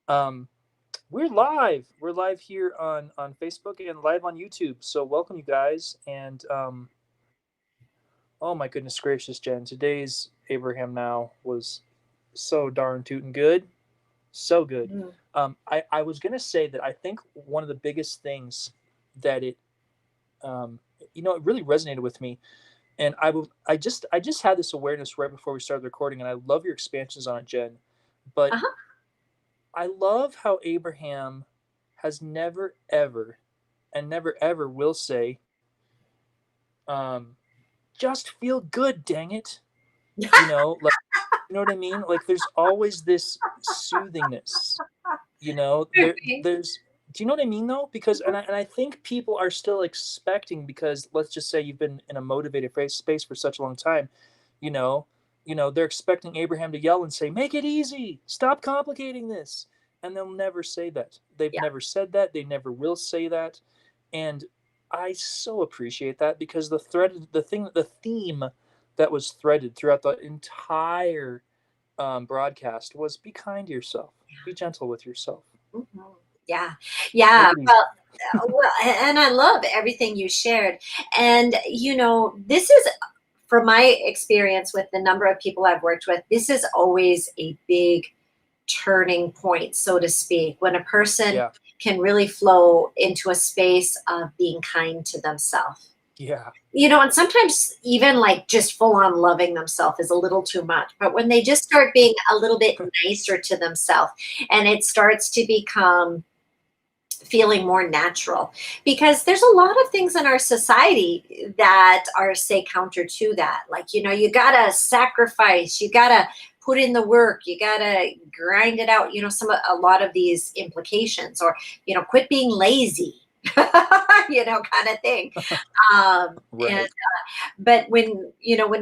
Um, we're live. We're live here on Facebook and live on YouTube. So welcome, you guys. And oh my goodness gracious, Jen, today's Abraham Now was so darn tootin' good, so good. Mm. I was gonna say that I think one of the biggest things that um, it really resonated with me, and I just had this awareness right before we started recording, and I love your expansions on it, Jen. But Uh-huh. I love how Abraham has never ever and never ever will say, um, just feel good, dang it. Like, you know what I mean? Like, there's always this soothingness, there's, do you know what I mean though? Because, and I think people are still expecting, because let's just say you've been in a motivated space for such a long time, you know, they're expecting Abraham to yell and say, make it easy, stop complicating this. And they'll never say that. They've Yeah. never said that. They never will say that. And I so appreciate that, because the theme that was threaded throughout the entire broadcast was, be kind to yourself, be gentle with yourself, Mhm. Yeah. make Yeah. it easy. And I love everything you shared. And, this is, from my experience with the number of people I've worked with, this is always a big turning point, so to speak, when a person Yeah, can really flow into a space of being kind to themselves. yeah, And sometimes even like just full on loving themselves is a little too much. But when they just start being a little bit nicer to themselves and it starts to become feeling more natural, because there's a lot of things in our society that are, say, counter to that. Like, you gotta sacrifice, you gotta put in the work, you gotta grind it out, a lot of these implications, or quit being lazy, kind of thing. And right. but when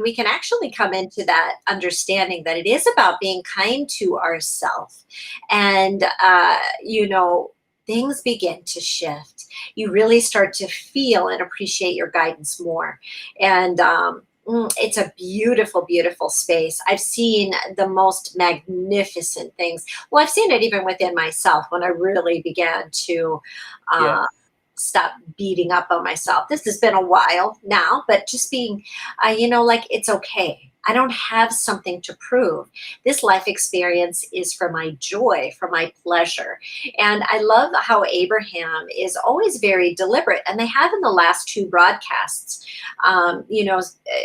we can actually come into that understanding that it is about being kind to ourselves, and things begin to shift, you really start to feel and appreciate your guidance more. And it's a beautiful, beautiful space. I've seen the most magnificent things. Well, I've seen it even within myself when I really began to Yeah, uh, stop beating up on myself. This has been a while now, but just being, like, it's okay. I don't have something to prove. This life experience is for my joy, for my pleasure. And I love how Abraham is always very deliberate. And they have in the last two broadcasts,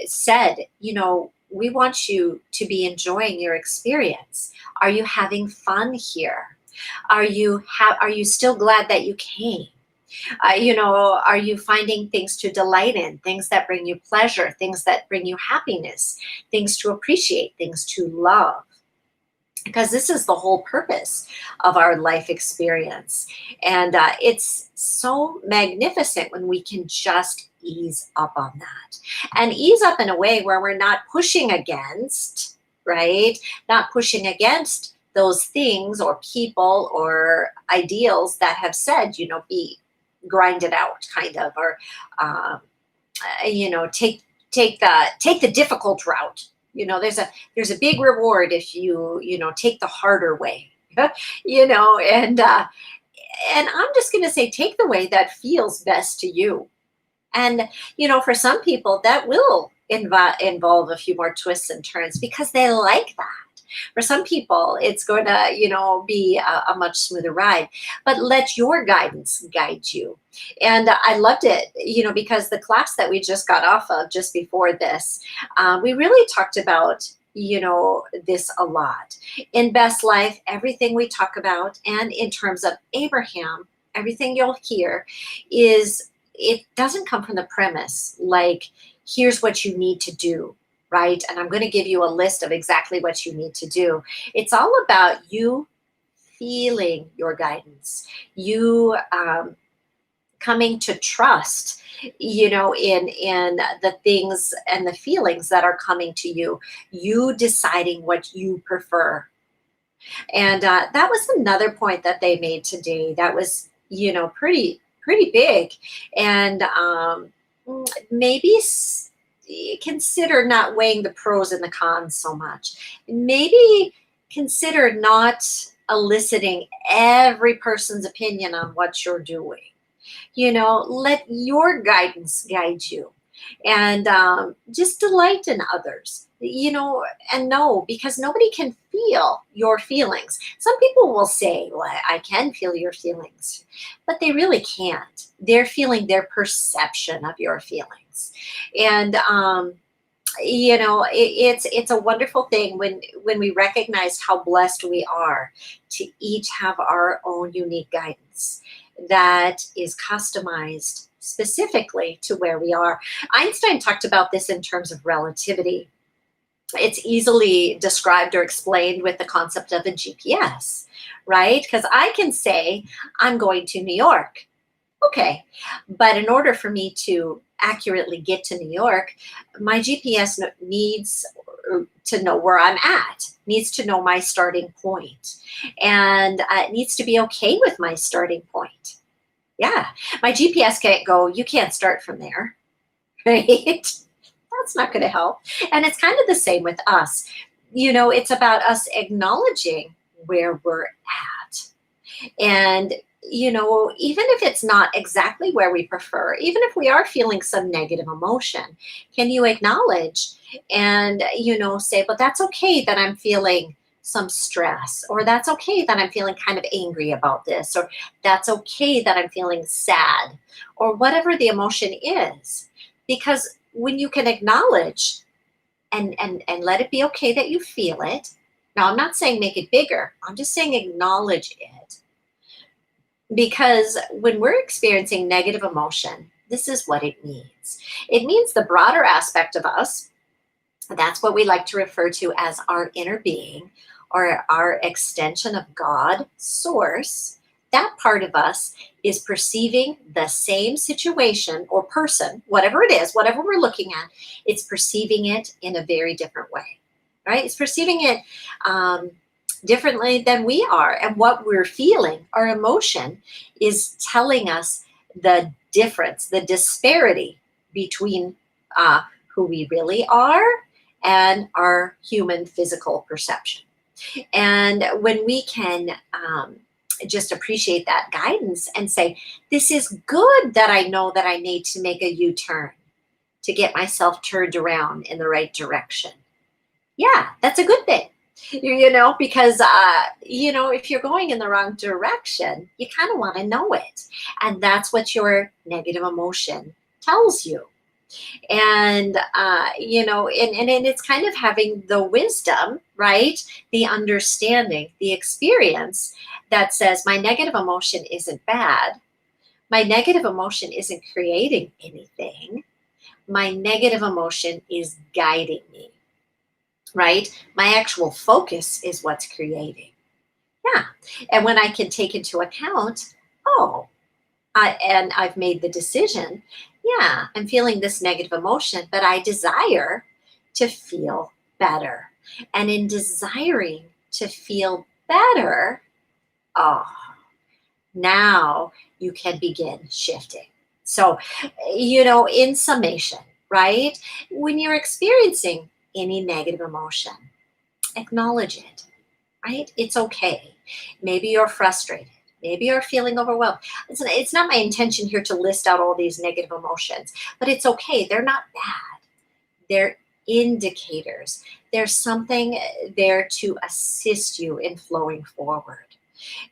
said, we want you to be enjoying your experience. Are you having fun here? Are you still glad that you came? Are you finding things to delight in, things that bring you pleasure, things that bring you happiness, things to appreciate, things to love? Because this is the whole purpose of our life experience. And it's so magnificent when we can just ease up on that, and ease up in a way where we're not pushing against, right? Not pushing against those things or people or ideals that have said, be grinded out, kind of, or um, take the difficult route. There's a big reward if you take the harder way. And I'm just going to say, take the way that feels best to you. And for some people that will involve a few more twists and turns because they like that. For some people, it's going to, be a much smoother ride. But let your guidance guide you. And I loved it, because the class that we just got off of just before this, we really talked about, this a lot. In Best Life, everything we talk about, and in terms of Abraham, everything you'll hear is, it doesn't come from the premise like, here's what you need to do, right? And I'm going to give you a list of exactly what you need to do. It's all about you feeling your guidance, you coming to trust, in the things and the feelings that are coming to you, you deciding what you prefer. And that was another point that they made today. That was, pretty big. And maybe consider not weighing the pros and the cons so much. Maybe consider not. eliciting every person's opinion on what you're doing. Let your guidance guide you, and just delight in others, and know, because nobody can feel your feelings. Some people will say, well, I can feel your feelings, but they really can't. They're feeling their perception of your feelings. And it's a wonderful thing when we recognize how blessed we are to each have our own unique guidance that is customized specifically to where we are. Einstein talked about this in terms of relativity. It's easily described or explained with the concept of a GPS, right? Because I can say I'm going to New York. Okay. But in order for me to accurately get to New York, my GPS needs to know where I'm at, needs to know my starting point, and it needs to be okay with my starting point. Yeah. My GPS can't go, you can't start from there, right? That's not going to help. And it's kind of the same with us. It's about us acknowledging where we're at. And, even if it's not exactly where we prefer, even if we are feeling some negative emotion, can you acknowledge and, say, but that's okay that I'm feeling some stress, or that's okay that I'm feeling kind of angry about this, or that's okay that I'm feeling sad, or whatever the emotion is. Because when you can acknowledge and let it be okay that you feel it. Now, I'm not saying make it bigger. I'm just saying acknowledge it, because when we're experiencing negative emotion, this is what it means. It means the broader aspect of us. That's what we like to refer to as our inner being, or our extension of God, source. That part of us is perceiving the same situation or person, whatever it is, whatever we're looking at, it's perceiving it in a very different way, right? It's perceiving it differently than we are. And what we're feeling, our emotion, is telling us the difference, the disparity between who we really are and our human physical perception. And when we can just appreciate that guidance and say, this is good that I know that I need to make a U turn to get myself turned around in the right direction. Yeah, that's a good thing. Because, if you're going in the wrong direction, you kind of want to know it. And that's what your negative emotion tells you. And and it's kind of having the wisdom, right? The understanding, the experience that says my negative emotion isn't bad. My negative emotion isn't creating anything. My negative emotion is guiding me, right? My actual focus is what's creating. Yeah. And when I can take into account, oh, and I've made the decision, yeah, I'm feeling this negative emotion, but I desire to feel better. And in desiring to feel better, oh, now you can begin shifting. So, in summation, right? When you're experiencing any negative emotion, acknowledge it, right? It's okay. Maybe you're frustrated. Maybe you're feeling overwhelmed. It's not my intention here to list out all these negative emotions, but it's okay. They're not bad. They're indicators. There's something there to assist you in flowing forward.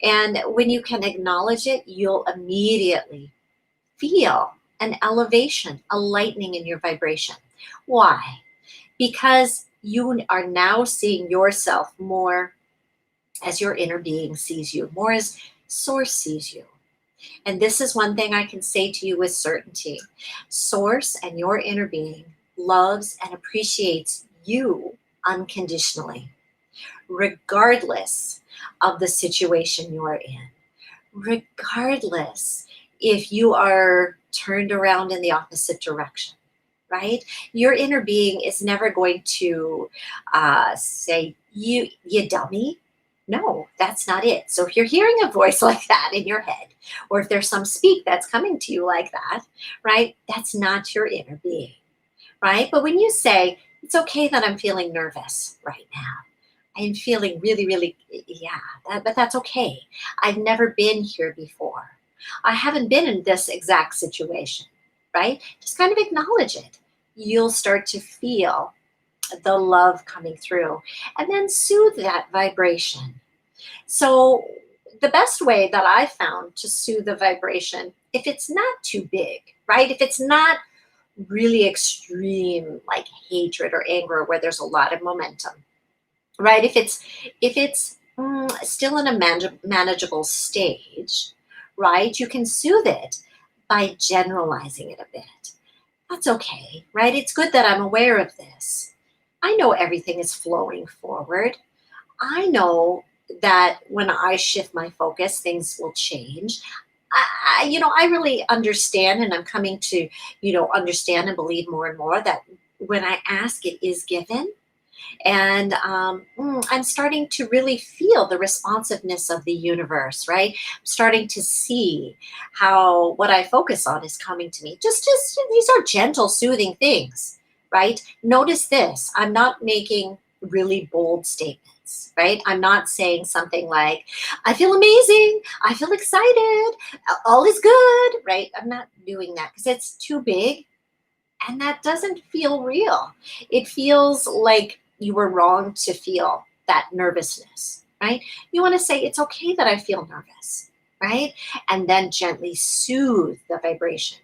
And when you can acknowledge it, you'll immediately feel an elevation, a lightening in your vibration. Why? Because you are now seeing yourself more as your inner being sees you, more as Source sees you. And this is one thing I can say to you with certainty: Source and your inner being loves and appreciates you unconditionally, regardless of the situation you are in, regardless if you are turned around in the opposite direction, right? Your inner being is never going to say, you dummy. No, that's not it. So if you're hearing a voice like that in your head, or if there's some speak that's coming to you like that, right? That's not your inner being, right? But when you say, it's okay that I'm feeling nervous right now, I'm feeling really, really, yeah, but that's okay. I've never been here before. I haven't been in this exact situation, right? Just kind of acknowledge it. You'll start to feel the love coming through and then soothe that vibration. So, the best way that I found to soothe the vibration, if it's not too big, right? If it's not really extreme, like hatred or anger, where there's a lot of momentum, right? If it's still in a manageable stage, right? You can soothe it by generalizing it a bit. That's okay, right? It's good that I'm aware of this. I know everything is flowing forward. I know that when I shift my focus, things will change. I really understand, and I'm coming to, understand and believe more and more that when I ask, it is given. And I'm starting to really feel the responsiveness of the universe, right? I'm starting to see how what I focus on is coming to me. Just these are gentle, soothing things, right? Notice this: I'm not making really bold statements, right? I'm not saying something like, "I feel amazing," "I feel excited," "All is good," right? I'm not doing that because it's too big and that doesn't feel real. It feels like you were wrong to feel that nervousness, right? You want to say, it's okay that I feel nervous, right? And then gently soothe the vibration.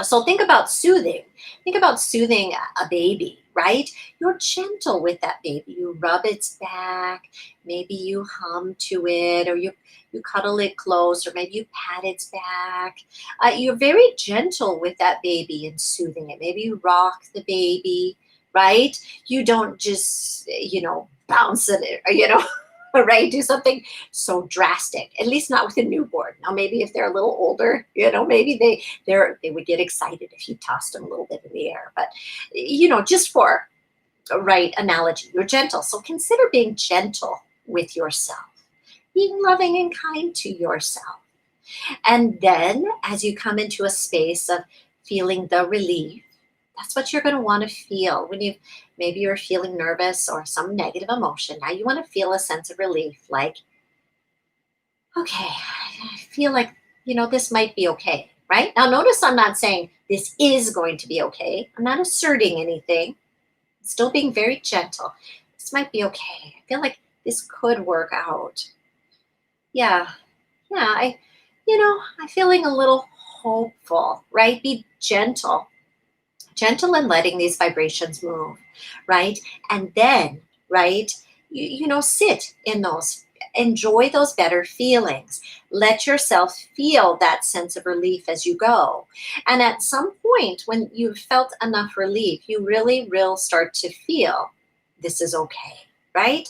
So think about soothing. Think about soothing a baby, right? You're gentle with that baby. You rub its back, maybe you hum to it, or you cuddle it close, or maybe you pat its back. You're very gentle with that baby and soothing it. Maybe you rock the baby, right? You don't just, bounce it, right? Do something so drastic, at least not with a newborn. Now, maybe if they're a little older, maybe they would get excited if you tossed them a little bit in the air. But just for a right analogy, you're gentle. So consider being gentle with yourself, being loving and kind to yourself. And then as you come into a space of feeling the relief, that's what you're going to want to feel when maybe you're feeling nervous or some negative emotion. Now you want to feel a sense of relief, like, okay, I feel like, this might be okay, right? Now, notice I'm not saying this is going to be okay. I'm not asserting anything. I'm still being very gentle. This might be okay. I feel like this could work out. Yeah, yeah, I'm feeling a little hopeful, right? Be gentle, gentle in letting these vibrations move, right? And then, right, sit in those, enjoy those better feelings. Let yourself feel that sense of relief as you go. And at some point, when you've felt enough relief, you really will start to feel this is okay, right?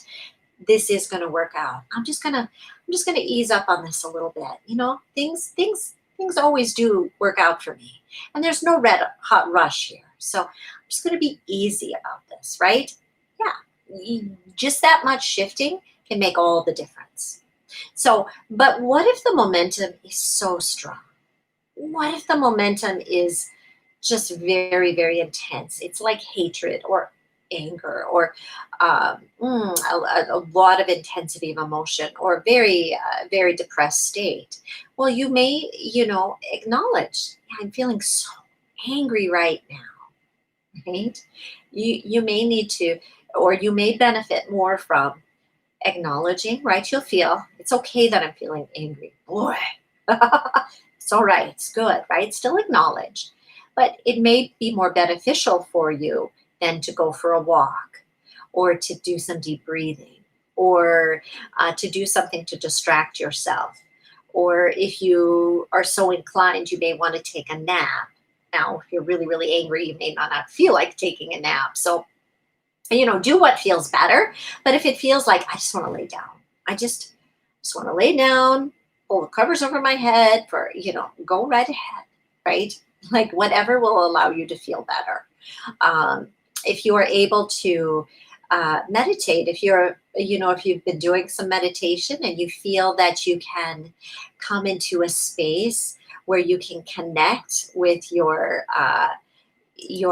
This is going to work out. I'm just going to ease up on this a little bit. Things always do work out for me. And there's no red hot rush here. So I'm just going to be easy about this, right? Yeah. Just that much shifting can make all the difference. So, but what if the momentum is so strong? What if the momentum is just very, very intense? It's like hatred or anger or a lot of intensity of emotion or very, very depressed state. Well, you may, acknowledge, "Yeah, I'm feeling so angry right now," right? You may need to, or you may benefit more from acknowledging, right? You'll feel it's okay that I'm feeling angry. Boy, it's all right. It's good, right? Still acknowledge. But it may be more beneficial for you than to go for a walk or to do some deep breathing or to do something to distract yourself. Or if you are so inclined, you may want to take a nap. Now, if you're really, really angry, you may not feel like taking a nap. So do what feels better. But if it feels like I just want to lay down, I just want to lay down, pull the covers over my head for, go right ahead, right? Like whatever will allow you to feel better. If you are able to meditate, if you've been doing some meditation and you feel that you can come into a space where you can connect with your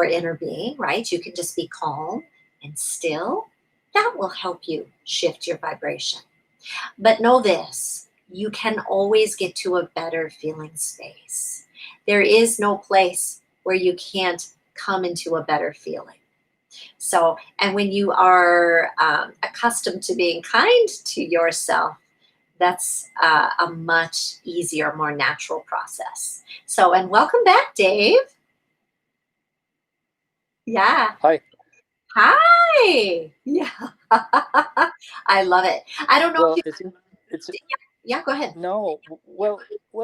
inner being, right? You can just be calm and still. That will help you shift your vibration. But know this, you can always get to a better feeling space. There is no place where you can't come into a better feeling. So, and when you are accustomed to being kind to yourself, that's a much easier, more natural process. So, and welcome back, Dave. Yeah. Hi. Hi. Yeah. I love it. I don't know if Well, you, it's yeah, go ahead. no. Well,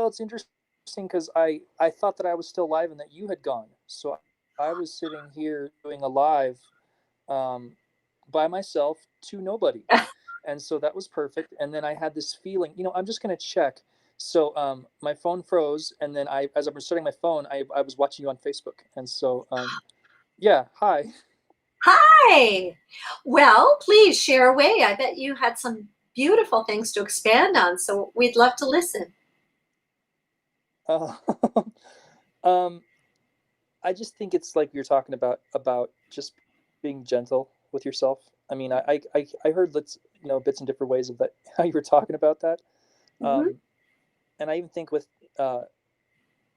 it's interesting because I thought that I was still live and that you had gone. So I was sitting here doing a live, um, by myself to nobody, and so that was perfect. And then I had this feeling, I'm just gonna check. So my phone froze, and then as I was starting my phone, I was watching you on Facebook, and so yeah, hi. Hi. Well, please share away. I bet you had some beautiful things to expand on, so we'd love to listen. Uh, um, I just think it's like you're talking about just being gentle with yourself. I mean, I heard bits and different ways of that how you were talking about that, Mhm. and I even think with uh,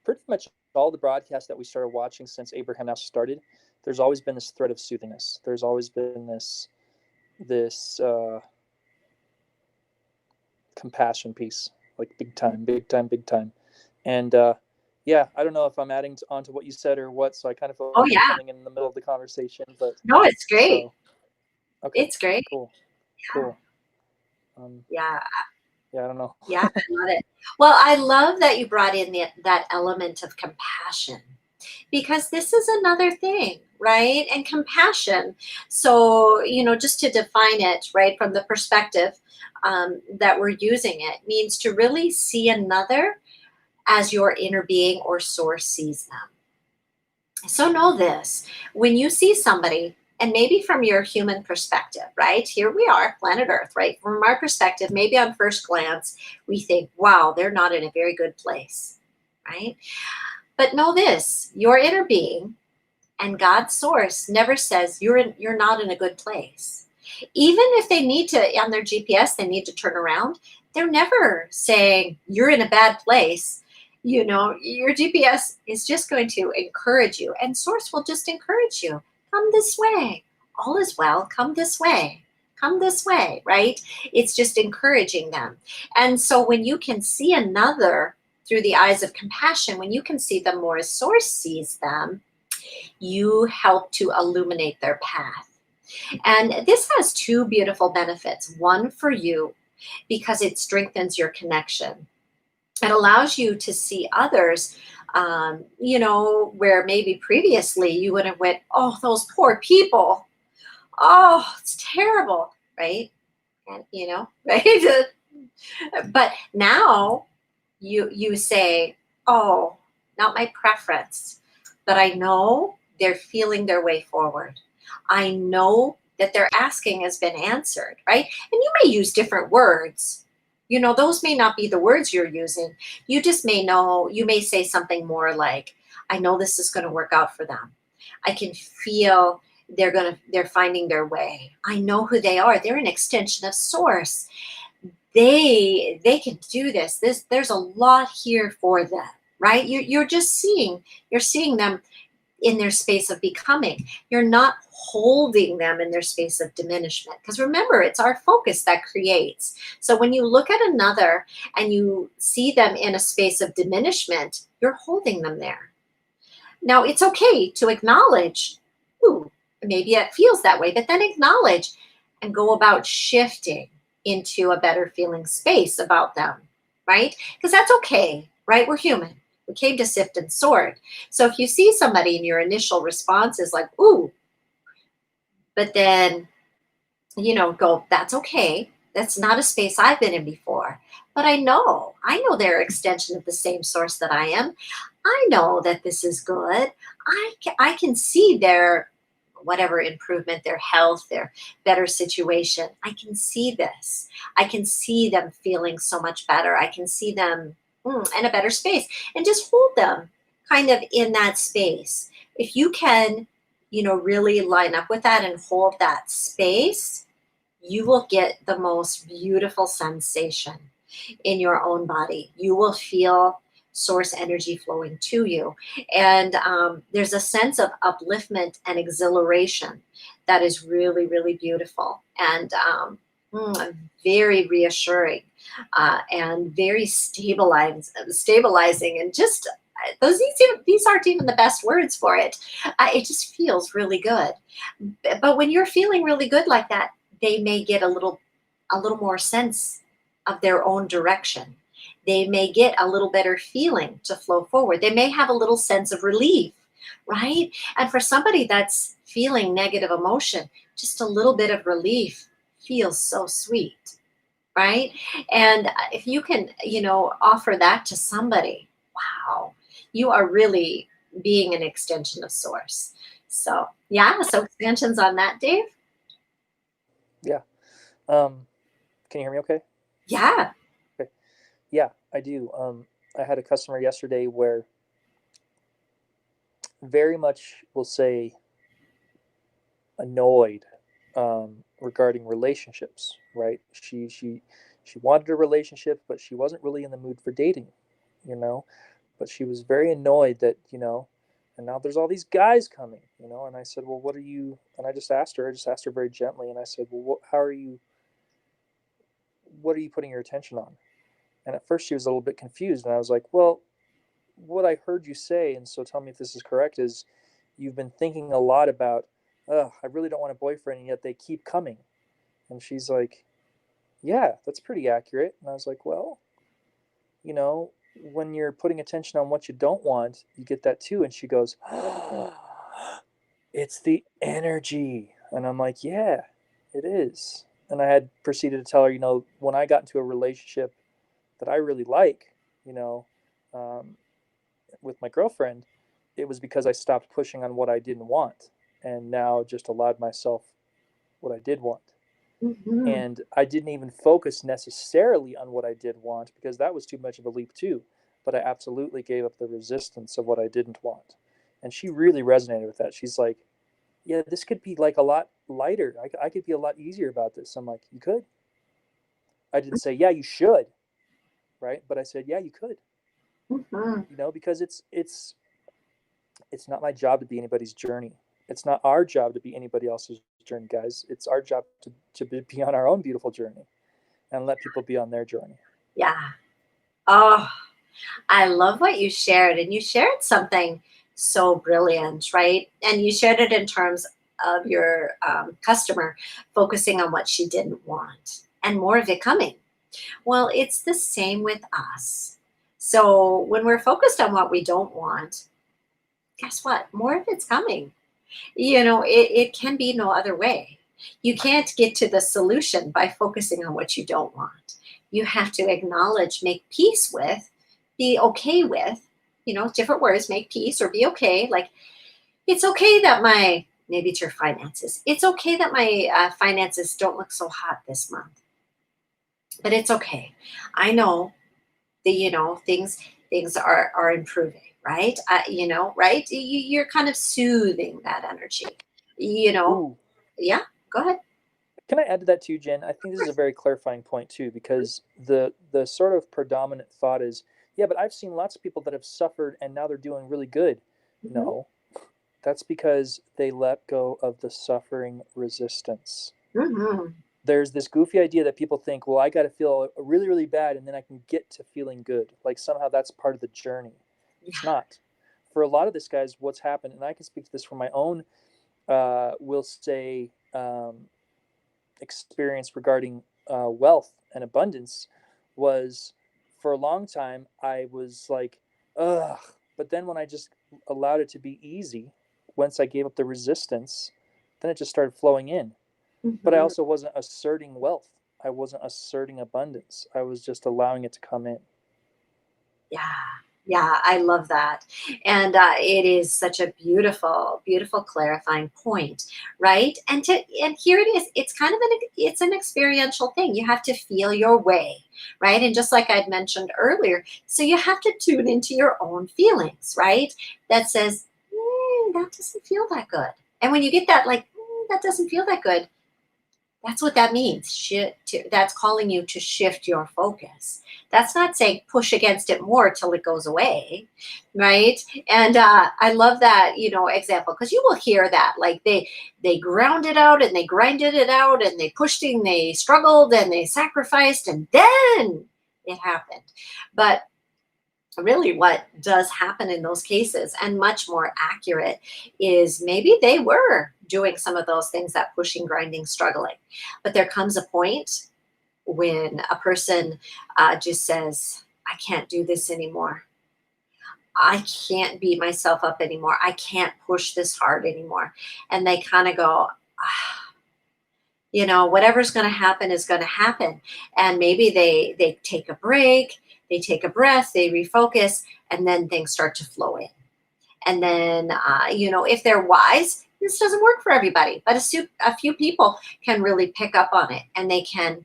pretty much all the broadcasts that we started watching since Abraham Now started, there's always been this thread of soothingness. There's always been this compassion piece, like big time, big time, big time, and yeah, I don't know if I'm adding on to what you said or what, so I kind of feel Oh, like I'm yeah. coming in the middle of the conversation, but No, it's great. so okay, It's great. cool, Yeah. cool. Um, Yeah. yeah, I don't know. Yeah. I love it. Well, I love that you brought in that element of compassion because this is another thing, right? And compassion. So, just to define it, right, from the perspective that we're using it, means to really see another as your inner being or source sees them. So know this, when you see somebody, and maybe from your human perspective, right? Here we are, planet Earth, right? From our perspective, maybe on first glance, we think, wow, they're not in a very good place, right? But know this, your inner being and God's source never says you're not in a good place. Even if they need to on their GPS, they need to turn around, they're never saying you're in a bad place. Your GPS is just going to encourage you, and source will just encourage you. Come this way. All is well. Come this way. Come this way, right? It's just encouraging them. And so when you can see another through the eyes of compassion, when you can see them more as source sees them, you help to illuminate their path. And this has two beautiful benefits. One for you, because it strengthens your connection. It allows you to see others, where maybe previously you would have went, oh, those poor people. Oh, it's terrible, right? And, right? But now you say, oh, not my preference, but I know they're feeling their way forward. I know that their asking has been answered, right? And you may use different words. Those may not be the words you're using. You just may know, you may say something more like, I know this is going to work out for them. I can feel they're finding their way. I know who they are. They're an extension of source. They can do this. There's a lot here for them, right? You're seeing them in their space of becoming. You're not holding them in their space of diminishment, because remember, it's our focus that creates. So when you look at another and you see them in a space of diminishment, you're holding them there. Now, it's okay to acknowledge, ooh, maybe it feels that way, but then acknowledge and go about shifting into a better feeling space about them, right? Because that's okay, right? We're human. We came to sift and sort. So if you see somebody and your initial response is like, ooh, but then, go, that's okay. That's not a space I've been in before. But I know they're an extension of the same source that I am. I know that this is good. I can see their whatever improvement, their health, their better situation. I can see this. I can see them feeling so much better. I can see them in a better space, and just hold them kind of in that space. If you can, really line up with that and hold that space, you will get the most beautiful sensation in your own body. You will feel source energy flowing to you. And there's a sense of upliftment and exhilaration that is really, really beautiful and very reassuring and very stabilizing and just these aren't even the best words for it. It just feels really good. But when you're feeling really good like that, they may get a little more sense of their own direction. They may get a little better feeling to flow forward. They may have a little sense of relief, right? And for somebody that's feeling negative emotion, just a little bit of relief feels so sweet, right? And if you can, offer that to somebody, wow, you are really being an extension of source. So, yeah, so extensions on that, Dave? Yeah. Um, can you hear me okay? Yeah. Okay. Yeah, I do. I had a customer yesterday where very much will say annoyed regarding relationships, right? She wanted a relationship, but she wasn't really in the mood for dating, you know. But she was very annoyed that and now there's all these guys coming, And I said, well, what are you? And I just asked her. I just asked her very gently, and I said, well, how are you? What are you putting your attention on? And at first she was a little bit confused, and I was like, well, what I heard you say, and so tell me if this is correct, is you've been thinking a lot about, I really don't want a boyfriend, and yet they keep coming. And she's like, yeah, that's pretty accurate. And I was like, well, when you're putting attention on what you don't want, you get that too. And she goes, it's the energy. And I'm like, yeah, it is. And I had proceeded to tell her, when I got into a relationship that I really like, you know, um, with my girlfriend, it was because I stopped pushing on what I didn't want and now just allowed myself what I did want. Hmm. And I didn't even focus necessarily on what I did want because that was too much of a leap too. But I absolutely gave up the resistance of what I didn't want. And she really resonated with that. She's like, yeah, this could be like a lot lighter. I could be a lot easier about this. I'm like, you could. I didn't say, yeah, you should, right? But I said, yeah, you could, Hmm. because it's not my job to be anybody's journey. It's not our job to be anybody else's journey, guys. It's our job to be on our own beautiful journey and let people be on their journey. Yeah. Oh, I love what you shared. And you shared something so brilliant, right? And you shared it in terms of your customer focusing on what she didn't want and more of it coming. Well, it's the same with us. So when we're focused on what we don't want, guess what? More of it's coming. It can be no other way. You can't get to the solution by focusing on what you don't want. You have to acknowledge, make peace with, be okay with, different words, make peace or be okay. Like, it's okay that maybe it's your finances. It's okay that my finances don't look so hot this month, but it's okay. I know that, things are improving, right? Right? You're kind of soothing that energy, you know, Ooh, yeah, go ahead. can I add to that too, Jen? I think this is a very clarifying point too, because the sort of predominant thought is, yeah, but I've seen lots of people that have suffered and now they're doing really good. Hmm. No, that's because they let go of the suffering resistance. Hmm. There's this goofy idea that people think, well, I got to feel really, really bad and then I can get to feeling good. Like somehow that's part of the journey. It's Yeah. not. For a lot of this, guys, what's happened, and I can speak to this from my own, we'll say, experience regarding wealth and abundance was for a long time, I was like, ugh. But then when I just allowed it to be easy, once I gave up the resistance, then it just started flowing in. But I Hmm. also wasn't asserting wealth. I wasn't asserting abundance. I was just allowing it to come in. Yeah, yeah, I love that. And it is such a beautiful, beautiful clarifying point, right? And here it is. It's kind of an experiential thing. You have to feel your way, right? And just like I'd mentioned earlier, so you have to tune into your own feelings, right? That says, that doesn't feel that good. And when you get that, like, that doesn't feel that good, That's what that means. That's calling you to shift your focus. That's not saying push against it more till it goes away, right? And I love that, example, because you will hear that, like they ground it out and they grinded it out and they pushed and they struggled and they sacrificed and then it happened. But really what does happen in those cases, and much more accurate, is maybe they were doing some of those things, that pushing, grinding, struggling, but there comes a point when a person just says, I can't do this anymore. I can't beat myself up anymore. I can't push this hard anymore. And they kind of go, whatever's going to happen is going to happen. And maybe they take a break, they take a breath, they refocus, and then things start to flow in. And then, if they're wise, this doesn't work for everybody, but a few people can really pick up on it and they can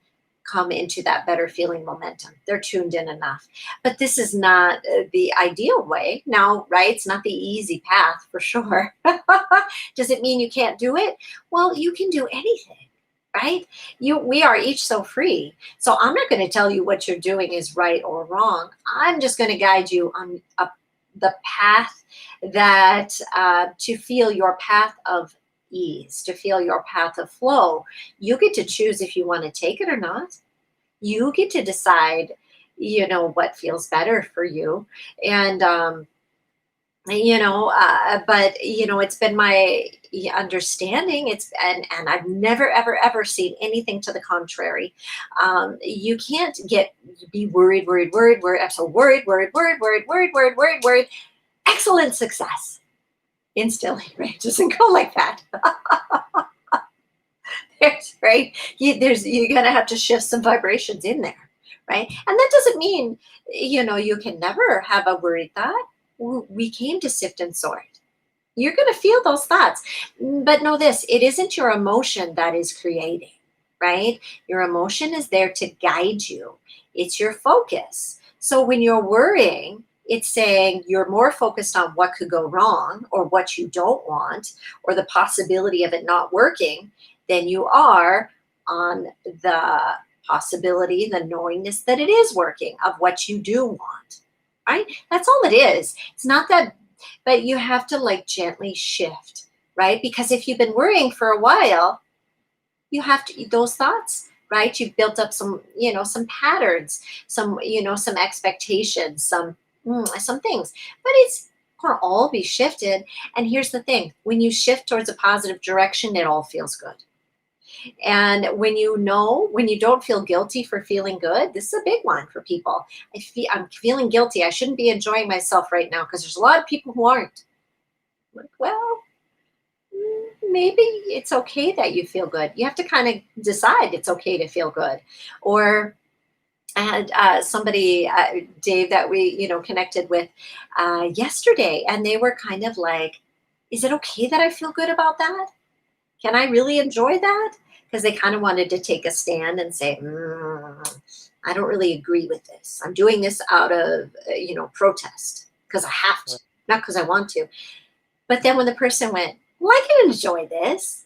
come into that better feeling momentum. They're tuned in enough. But this is not the ideal way. Now, right? It's not the easy path for sure. Does it mean you can't do it? Well, you can do anything. Right? We are each so free. So I'm not going to tell you what you're doing is right or wrong. I'm just going to guide you on the path that to feel your path of ease, to feel your path of flow. You get to choose if you want to take it or not. You get to decide, what feels better for you. And but it's been my understanding, and I've never ever seen anything to the contrary. You can't be worried. I'm so worried. Excellent success instantly, right? It doesn't go like that. Right? You're gonna have to shift some vibrations in there, right? And that doesn't mean you can never have a worried thought. We came to sift and sort. You're going to feel those thoughts. But know this, it isn't your emotion that is creating, right? Your emotion is there to guide you, it's your focus. So when you're worrying, it's saying you're more focused on what could go wrong or what you don't want or the possibility of it not working than you are on the possibility, the knowingness that it is working, of what you do want, right? That's all it is. It's not that, but you have to like gently shift, right? Because if you've been worrying for a while, you have to, those thoughts, right? You've built up some patterns, some expectations, some things, but it's going to all be shifted. And here's the thing: when you shift towards a positive direction, it all feels good. And when you don't feel guilty for feeling good, this is a big one for people. I'm feeling guilty. I shouldn't be enjoying myself right now because there's a lot of people who aren't. Like, well, maybe it's okay that you feel good. You have to kind of decide it's okay to feel good. Or and somebody, Dave, that we connected with yesterday, and they were kind of like, "Is it okay that I feel good about that? Can I really enjoy that?" Because they kind of wanted to take a stand and say, I don't really agree with this. I'm doing this out of, protest because I have to, Right. not because I want to. But then when the person went, well, I can enjoy this.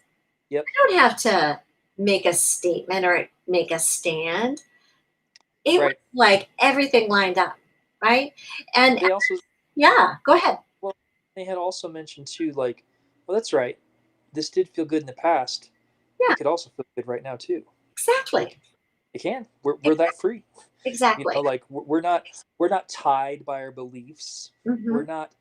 Yep. I don't have to make a statement or make a stand. It was Right. like everything lined up, right? And They also, yeah, go ahead. well, they had also mentioned too, like, well, that's right. This did feel good in the past. Yeah, It could also feel good right now too. exactly. Like it can. We're that free. Exactly. Like we're not tied by our beliefs. Hmm. We're not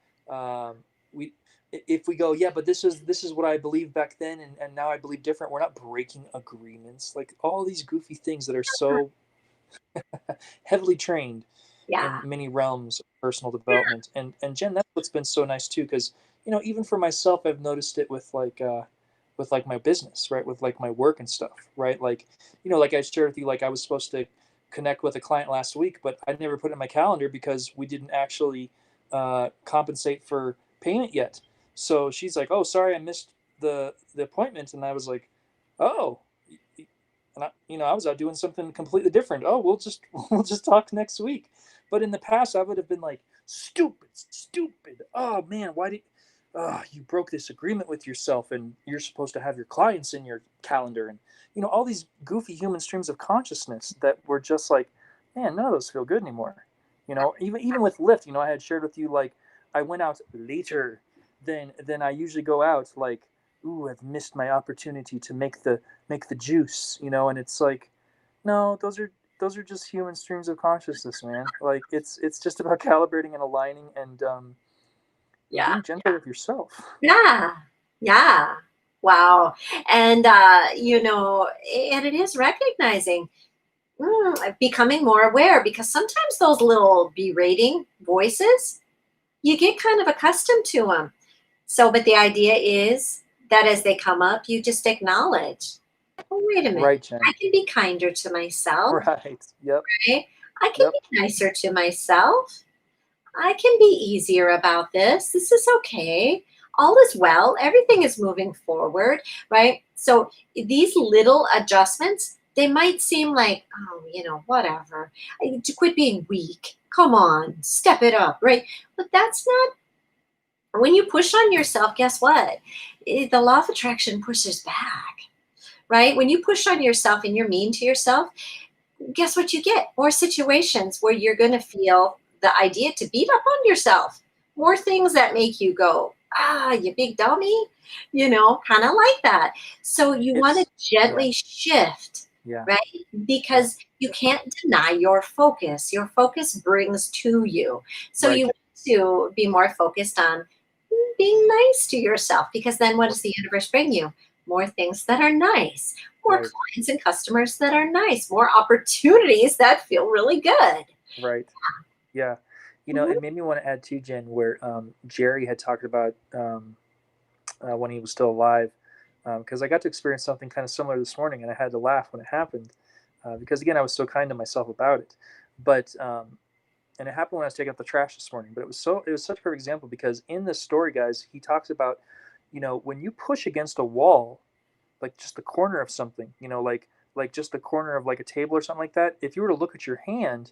we if we go, yeah, but this is what I believed back then, and now I believe different. We're not breaking agreements. Like all these goofy things that are so heavily trained in Yeah. many realms of personal development. And Jen, that's what's been so nice too, because even for myself, I've noticed it with like my business, right, with like my work and stuff, right, like like I shared with you, like I was supposed to connect with a client last week, but I never put it in my calendar because we didn't actually compensate for payment yet. So she's like, "Oh, sorry, I missed the appointment," and I was like, "Oh." And I was out doing something completely different. Oh, we'll just we'll just talk next week. But in the past, I would have been like, stupid. Oh man, why did? you broke this agreement with yourself, and you're supposed to have your clients in your calendar, and all these goofy human streams of consciousness that were just like, man, none of those feel good anymore. Even with Lyft, I had shared with you, like, I went out later than I usually go out, like, ooh, I've missed my opportunity to make the juice, and it's like, no, those are just human streams of consciousness, man. Like, it's just about calibrating and aligning, and Yeah. being gentle with yourself. Yeah. Yeah. Wow. And, and it is recognizing, becoming more aware, because sometimes those little berating voices, you get kind of accustomed to them. So, but the idea is that as they come up, you just acknowledge, oh, wait a minute, Right, Jen. I can be kinder to myself, Right. Yep. right? I can Yep. be nicer to myself. I can be easier about this. This is okay. All is well. Everything is moving forward, right? So these little adjustments, they might seem like, oh, whatever. To quit being weak. Come on, step it up, right? But that's not, when you push on yourself, guess what? The law of attraction pushes back, right? When you push on yourself and you're mean to yourself, guess what you get? More situations where you're going to feel the idea to beat up on yourself. More things that make you go, ah, you big dummy, kind of like that. So you want to It's yeah. gently shift, Yeah. right? Yeah. Because you can't deny your focus. Your focus brings to you. So you Right. want to be more focused on being nice to yourself, because then what does the universe bring you? More things that are nice, more Right. clients and customers that are nice, more opportunities that feel really good. Right. Yeah. Mhm. It made me want to add too, Jen, where Jerry had talked about, when he was still alive, because I got to experience something kind of similar this morning, and I had to laugh when it happened, because again, I was so kind to myself about it. But and it happened when I was taking out the trash this morning. But it was such a perfect example, because in this story, guys, he talks about, when you push against a wall, like just the corner of something, like just the corner of like a table or something like that. If you were to look at your hand,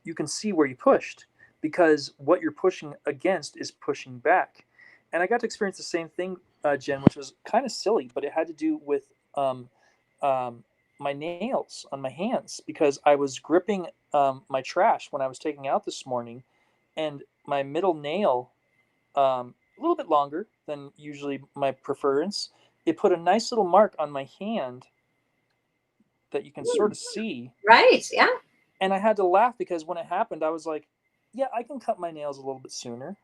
you can see where you pushed, because what you're pushing against is pushing back. And I got to experience the same thing, Jen, which was kind of silly, but it had to do with um, my nails on my hands, because I was gripping my trash when I was taking out this morning, and my middle nail, a little bit longer than usually my preference, it put a nice little mark on my hand that you can sort Mm, of see. right. Yeah. And I had to laugh, because when it happened, I was like, yeah, I can cut my nails a little bit sooner,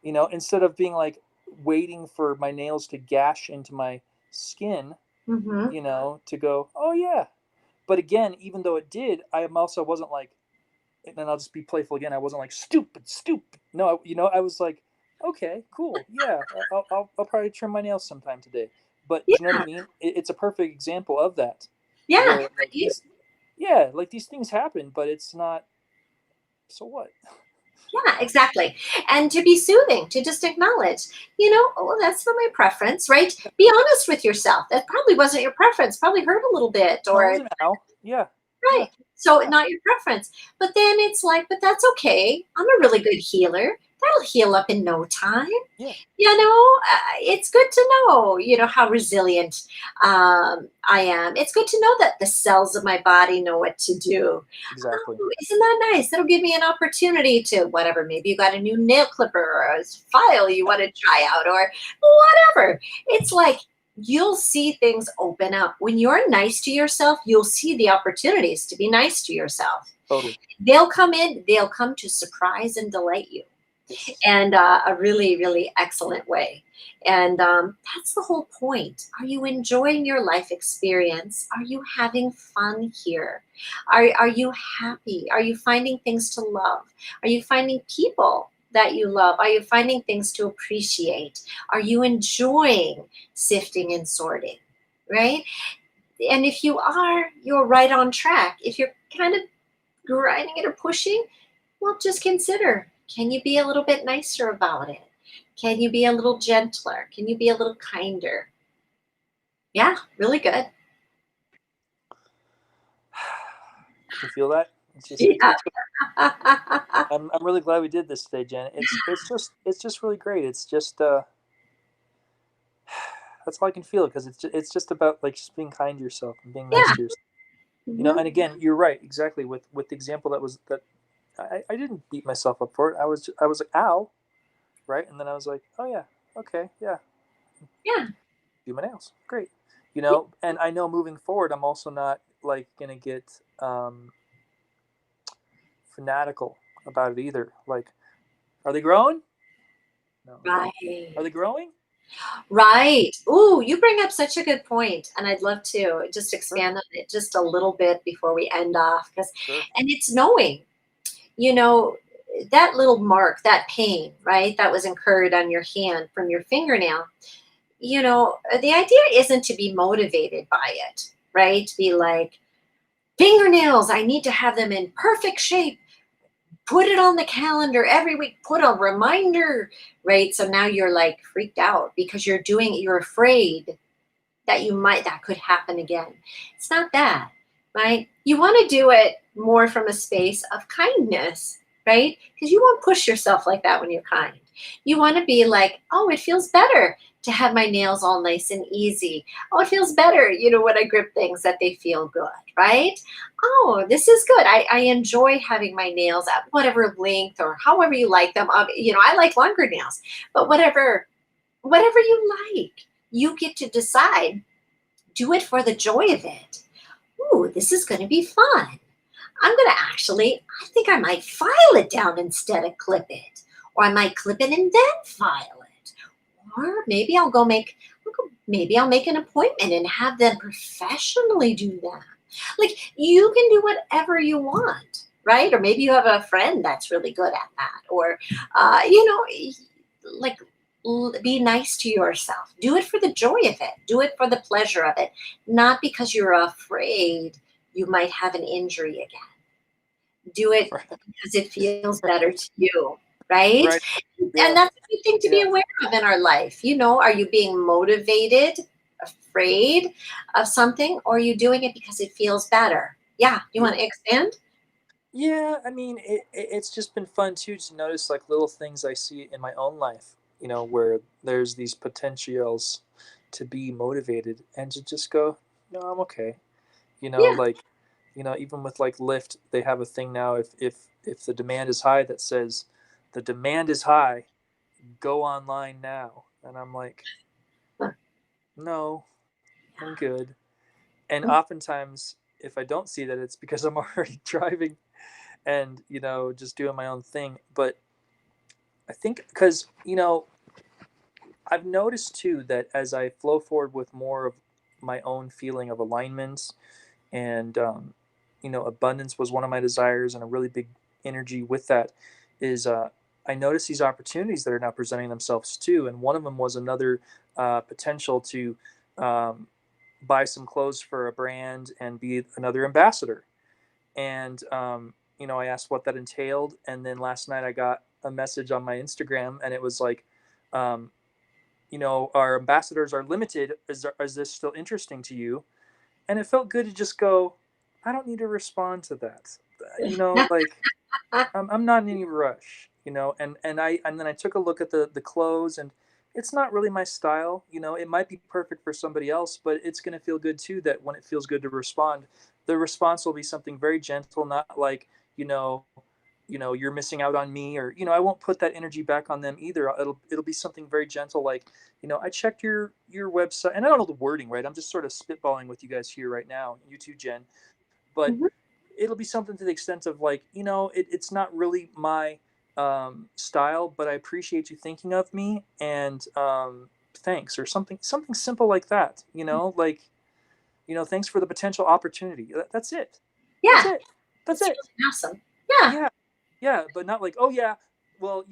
instead of being like waiting for my nails to gash into my skin, Hmm. to go, oh yeah. But again, even though it did, I also wasn't like, and then I'll just be playful again. I wasn't like stupid, stupid. No, I was like, okay, cool, yeah, I'll probably trim my nails sometime today. But do you know what I Yeah. mean? It's a perfect example of that, Yeah. where like yeah, like these things happen, but it's not. So what? Yeah, exactly. And to be soothing, to just acknowledge, oh, that's not my preference, right? Be honest with yourself. That probably wasn't your preference, probably hurt a little bit, No, it or wasn't Al. Yeah, right. yeah, So yeah, not your preference. But then it's like, but that's okay. I'm a really good healer. That'll heal up in no time. yeah. It's good to know, how resilient I am. It's good to know that the cells of my body know what to do. Exactly. Oh, isn't that nice? That'll give me an opportunity to whatever. Maybe you got a new nail clipper or a file you want to try out or whatever. It's like you'll see things open up. When you're nice to yourself, you'll see the opportunities to be nice to yourself. Totally. They'll come in, they'll come to surprise and delight you, Yes. and a really, really excellent way. And that's the whole point. Are you enjoying your life experience? Are you having fun here? Are you happy? Are you finding things to love? Are you finding people that you love? Are you finding things to appreciate? Are you enjoying sifting and sorting? Right? And if you are, you're right on track. If you're kind of grinding it or pushing, well, just consider, can you be a little bit nicer about it? Can you be a little gentler? Can you be a little kinder? Yeah, really good. You feel that? It's just Yeah. it's. I'm really glad we did this today, Jen. It's just really great. It's just That's all I can feel because it's just about like just being kind to yourself and being nice Yeah. to yourself. Mhm. And again, you're right, exactly with the example that I didn't beat myself up for it. I was like, ow, right, and then I was like, oh yeah, okay, yeah, Yeah. do my nails, great, Yeah. and I know moving forward, I'm also not like gonna get fanatical about it either. Like, are they growing? No. Are Right. they growing? Right. Ooh, you bring up such a good point, and I'd love to just Sure, expand on it just a little bit before we end off, because sure. and it's knowing, you know, that little mark, that pain, right, that was incurred on your hand from your fingernail. The idea isn't to be motivated by it, right? To be like, fingernails, I need to have them in perfect shape. Put it on the calendar every week, put a reminder, right? So now you're like freaked out because you're afraid that could happen again. It's not that, right? You want to do it more from a space of kindness, right? Because you won't push yourself like that when you're kind. You want to be like, oh, it feels better to have my nails all nice and easy. Oh, it feels better, when I grip things that they feel good, right? Oh, this is good. I enjoy having my nails at whatever length or however you like them. I like longer nails, but whatever you like, you get to decide. Do it for the joy of it. Ooh, this is going to be fun. I'm going to I think I might file it down instead of clip it. Or I might clip it and then file it. Or maybe I'll make an appointment and have them professionally do that. Like, you can do whatever you want, right? Or maybe you have a friend that's really good at that. Or, like, be nice to yourself. Do it for the joy of it. Do it for the pleasure of it, not because you're afraid you might have an injury again. Do it Right, because it feels better to you, right? right, And yeah, that's a good thing to be yeah, aware of in our life. Are you being motivated, afraid of something, or are you doing it because it feels better? Yeah. You yeah. want to expand? Yeah, I mean, it's just been fun too to notice like little things I see in my own life, where there's these potentials to be motivated and to just go, no, I'm okay. Yeah. Like, even with like Lyft, they have a thing now. If the demand is high, that says, the demand is high, go online now, and I'm like, Huh. no, I'm good. And Mm. oftentimes, if I don't see that, it's because I'm already driving and just doing my own thing. But I think because I've noticed too that as I flow forward with more of my own feeling of alignment and abundance was one of my desires, and a really big energy with that is I noticed these opportunities that are now presenting themselves too, and one of them was another potential to um, buy some clothes for a brand and be another ambassador. And I asked what that entailed, and then last night I got a message on my Instagram, and it was like, um, our ambassadors are limited. Is this still interesting to you? And it felt good to just go, I don't need to respond to that. Like, I'm not in any rush, and then I took a look at the clothes, and it's not really my style. It might be perfect for somebody else, but it's going to feel good too. That when it feels good to respond, the response will be something very gentle, not like you know, you're missing out on me, or I won't put that energy back on them either. It'll be something very gentle, like I checked your website, and I don't know the wording right. I'm just sort of spitballing with you guys here right now, you too, Jen, but Mhm. it'll be something to the extent of like it's not really my style, but I appreciate you thinking of me, and thanks, or something simple like that, like thanks for the potential opportunity. That's it. That's Yeah. it. That's It's it. really awesome. Yeah. Yeah, yeah, but not like, oh yeah, well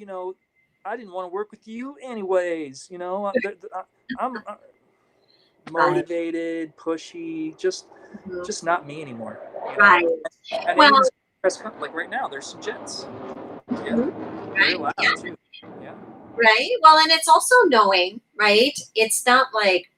I didn't want to work with you anyways, I'm Right. motivated, pushy, just Mhm. not me anymore, Right. and Well, even like right now, there's some jets. Yeah, mhm. very Right. Yeah. loud too. Yeah, Right. Well, and it's also knowing, right? It's not like,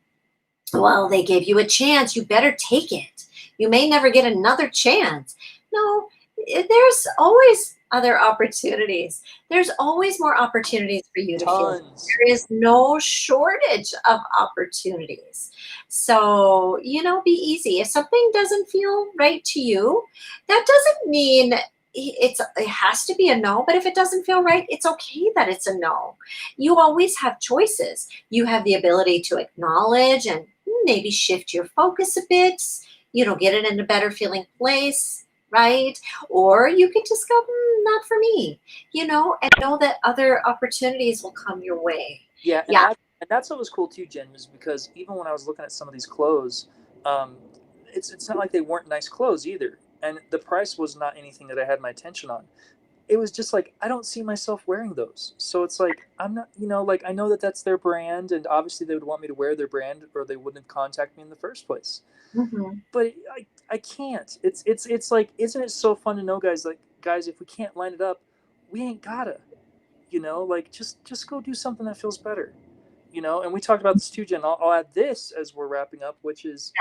well, they gave you a chance. You better take it. You may never get another chance. No, there's always other opportunities. There's always more opportunities for you to feel good. Tons. There is no shortage of opportunities. So, be easy. If something doesn't feel right to you, that doesn't mean it has to be a no, but if it doesn't feel right, it's okay that it's a no. You always have choices. You have the ability to acknowledge and maybe shift your focus a bit, get it in a better feeling place, right? Or you can just go, not for me, and know that other opportunities will come your way. Yeah, Yeah. and that's what was cool too, Jen, was because even when I was looking at some of these clothes, um, it's not like they weren't nice clothes either, and the price was not anything that I had my attention on. It was just like I don't see myself wearing those, so it's like I'm not, like I know that that's their brand, and obviously they would want me to wear their brand, or they wouldn't have contacted me in the first place. Hmm. But I can't. It's like, isn't it so fun to know, guys? Like, guys, if we can't line it up, we ain't gotta. Like just go do something that feels better. And we talked about this too, Jen. I'll add this as we're wrapping up, which is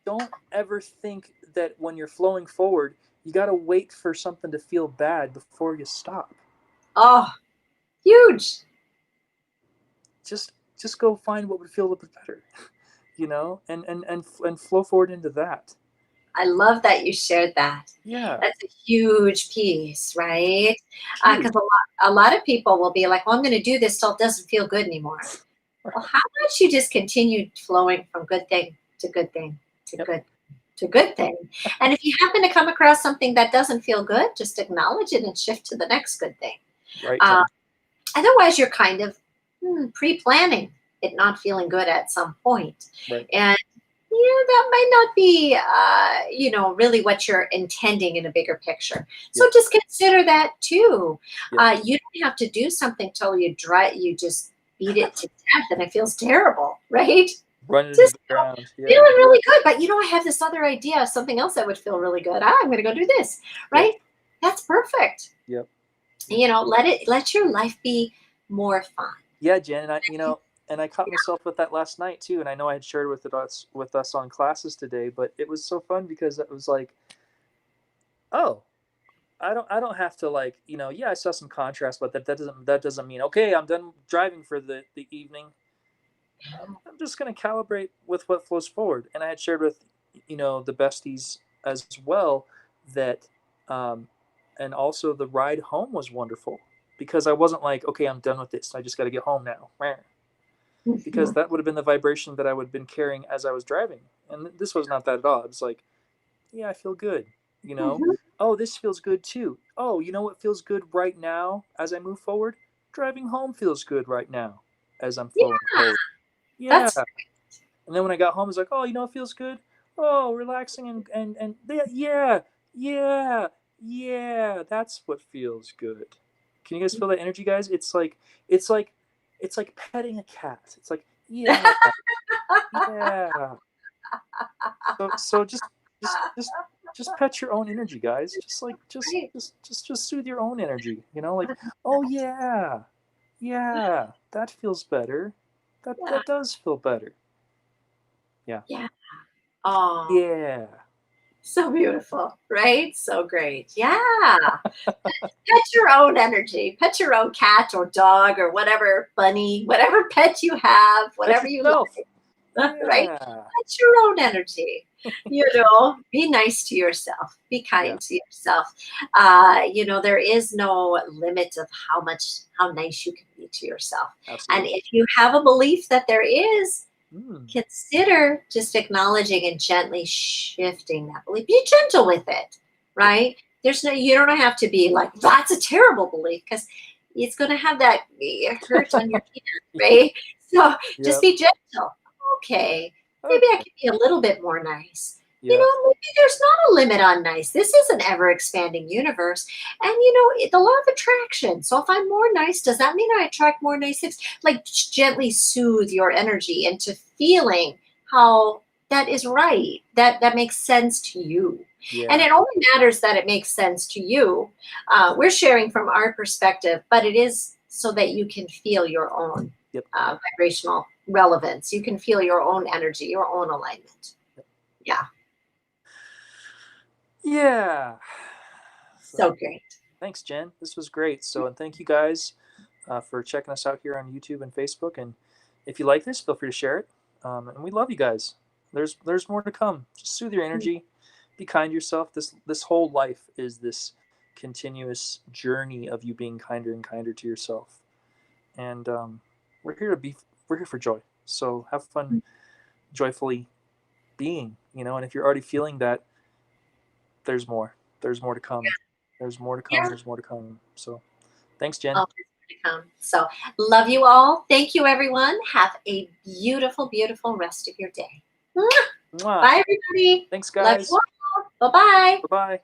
don't ever think that when you're flowing forward, you got to wait for something to feel bad before you stop. Oh, huge. Just go find what would feel a little bit better, and flow forward into that. I love that you shared that. Yeah, That's a huge piece, right? huge. Because a lot of people will be like, well, I'm going to do this till it doesn't feel good anymore. Well, how about you just continue flowing from good thing to good thing to Yep. good to good thing? And if you happen to come across something that doesn't feel good, just acknowledge it and shift to the next good thing. Right, Uh, Jen. Otherwise, you're kind of pre-planning it not feeling good at some point. Right. And that might not be, really what you're intending in a bigger picture. So Yep. just consider that too. Yep. You don't have to do something till you just beat it to death and it feels terrible, right? Run it into Just the ground. feeling Yeah. really good, but I have this other idea of something else that would feel really good. I'm going to go do this, Yep. right? That's perfect. Yep. Yep. Let your life be more fun. Yeah, Jen, and I caught myself with that last night too, and I know I had shared with us on classes today, but it was so fun because it was like, oh, I don't have to, like, yeah, I saw some contrast, but that doesn't mean, okay, I'm done driving for the evening. I'm just gonna calibrate with what flows forward. And I had shared with the besties as well that, um, and also the ride home was wonderful because I wasn't like, okay, I'm done with this. I just got to get home now. Because Mhm. that would have been the vibration that I would have been carrying as I was driving. And this was not that at all. It was like, yeah, I feel good. You know, Mhm. oh, this feels good too. Oh, you know what feels good right now as I move forward? Driving home feels good right now as I'm flowing Yeah, forward. Yeah. that's And then when I got home, it's like, oh, it feels good. Oh, relaxing and yeah, yeah, yeah. That's what feels good. Can you guys feel that energy, guys? It's like it's like petting a cat. It's like, yeah, yeah. So just pet your own energy, guys. Just like right. just soothe your own energy. Like, oh yeah, yeah, that feels better. That Yeah, that does feel better. Yeah. yeah. Oh, Yeah. so beautiful, right? So great. Yeah. Pet your own energy. Pet your own cat or dog or whatever bunny, whatever pet you have, Pet whatever you yourself. right? Yeah. That's your own energy. Be nice to yourself. Be Yeah. kind to yourself. There is no limit of how nice you can be to yourself. And Absolutely. if you have a belief that there is, Mm. consider just acknowledging and gently shifting that belief. Be gentle with it, Yep. right? You don't have to be like, that's a terrible belief because it's going to have that hurt on your hand, right? So just Yep. be gentle. Okay, maybe I Okay. can be a little bit more nice. Yeah. Maybe there's not a limit on nice. This is an ever expanding universe. And, the law of attraction. So if I'm more nice, does that mean I attract more nice things? Like, gently soothe your energy into feeling how that is right, that makes sense to you. And Yeah. it only matters that it makes sense to you. We're sharing from our perspective, but it is so that you can feel your own Yep. vibrational relevance. You can feel your own energy, your own alignment. Yep. Yeah. Yeah. So great. thanks, Jen. This was great. So, and thank you guys for checking us out here on YouTube and Facebook. And if you like this, feel free to share it. And we love you guys. There's more to come. Just soothe your energy. Be kind to yourself. This whole life is this continuous journey of you being kinder and kinder to yourself. And we're here to be. We're here for joy. So have fun, joyfully being. And if you're already feeling that, there's more. There's more to come. There's more to come. Yeah. There's more to come. So thanks, Jen. All is to come. So love you all. Thank you, everyone. Have a beautiful, beautiful rest of your day. Mwah. Bye, everybody. Thanks, Love guys. you all. Bye-bye. Bye bye.